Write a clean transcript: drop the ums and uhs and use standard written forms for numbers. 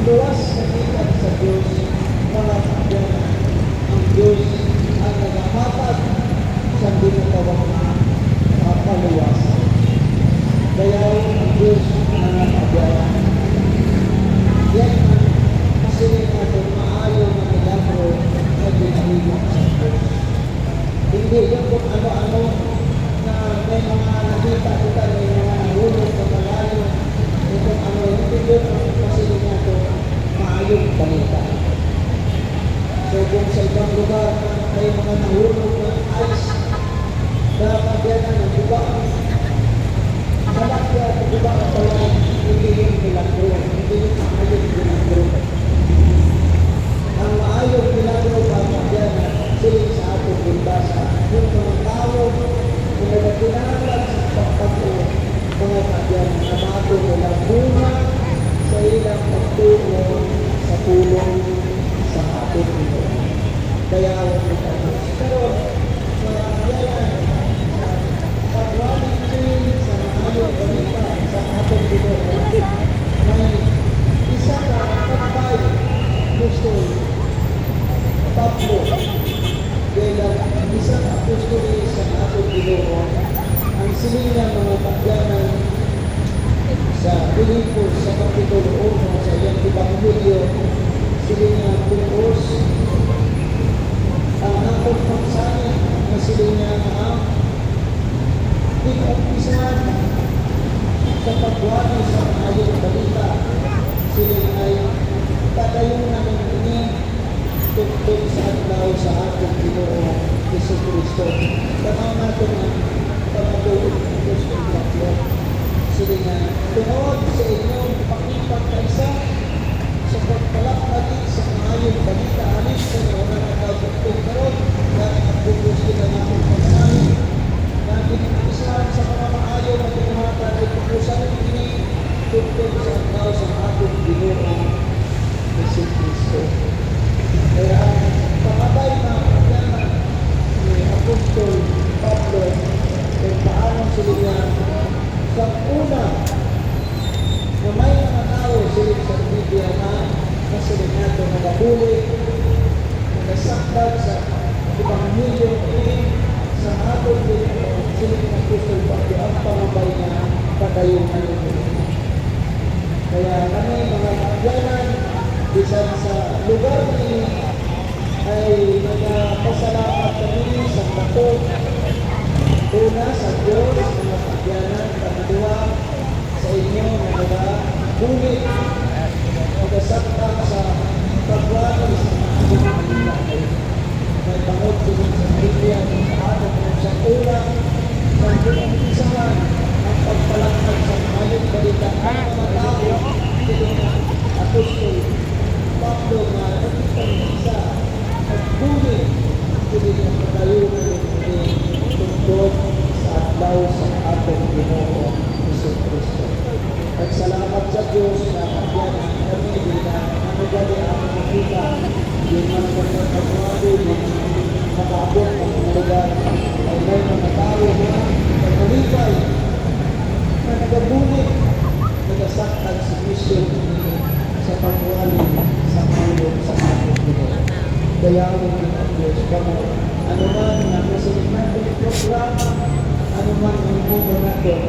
luwas na ikan sa Diyos, mga kapyanan, ang Diyos ang nagamatag sa dinatawang paluwasan. Kaya ang Diyos ang kapyanan. Yan ang masiling natin maayo na milagro na ginahilak sa Diyos. Hindi yung kung ano-ano na may mga nakita kita, may mga nahulog na malayo, kung ano, hindi yun ang masiling natin maayong balita. So kung sa ibang lugar may mga nahulog ng ice, nakakabyanan ng bubaan, malakya ang bubaan pala, hindi yung milagro, hindi yung maayong milagro. Ang maayong milagro pagkabyanan, siling sa atong bundasa, yung mga tao, kung nagkinalag sa pagpato, mga kabyanan, na bago nila bunga sa ilang pagtungo sa tulong sa ating ito. Kaya huwag ito. Pero, mga kabyanan, pagwaling din sa maayong balita sa ating ito, may isa ka kapay gusto Pablo, dahil isang apostol sa ating ito, ang siling niya mga kabyanan sa Pilipos, sa Kapitulo 1, sa iyang Ebanghelyo, siling niya Pilipos, ang akong pagsanin na siling niya ang pinag-umpisahan sa pagwari sa maayong balita, siling ay tatayung namin ini tungkol sa adlaw sa ating Panginoon Hesus Kristo. Tanaw natin ang pagkatuloy ng Diyos ng Panginoon. Sila nga, tungod sa inyong pakipagkaisa sa pagpalakpati sa maayong balita, alis sa inyo na nakabugtong karoon, na nakabugos din ang aking pagsahin, na pinag-isahan sa mga maayong at pinamata at pupusan ini tungkol sa adlaw sa ating Panginoon Hesus Kristo. Kaya ang pamatay na pagyanan ni Apostol Pablo kung paano sila niya sa una na may mga tao sila sa Biblia na sila nato nagabuli, nagasakdag sa Ebanghelyo ini sa atong sila ni Apostol Pablo ang pamabay na patayunan nito. Kaya kami mga pagyanan bisan sa lugar ini ay nagpasalamat kami sa bato. Una sa Diyos, mga pagyanan, pangalawa sa inyo na nagbulit, nagasakta sa pagwari sa mga balita. May pangod sila sa Biblia kung paano sa ulang sa pinag-isahan ang pagpalakad sa mayong balita ang mga tao sila Apostol Pablo na nagpisa at bulit sila ng patayunan tungkol sa adlaw sa ating Panginoon Hesus Kristo. Nagsalamat sa Diyos na kapyanan kami na nanugali ang makita yung mga pagkakawado yung nakaabot ang mga lugar ay may mga tao na nagmalibay na nagabulit nagasaktan sa mission sa pagwali sa tulong sa ating Panginoon. Kaya ang Diyos kamo ano man ang nasa natin programa, ano man ang mundo natin,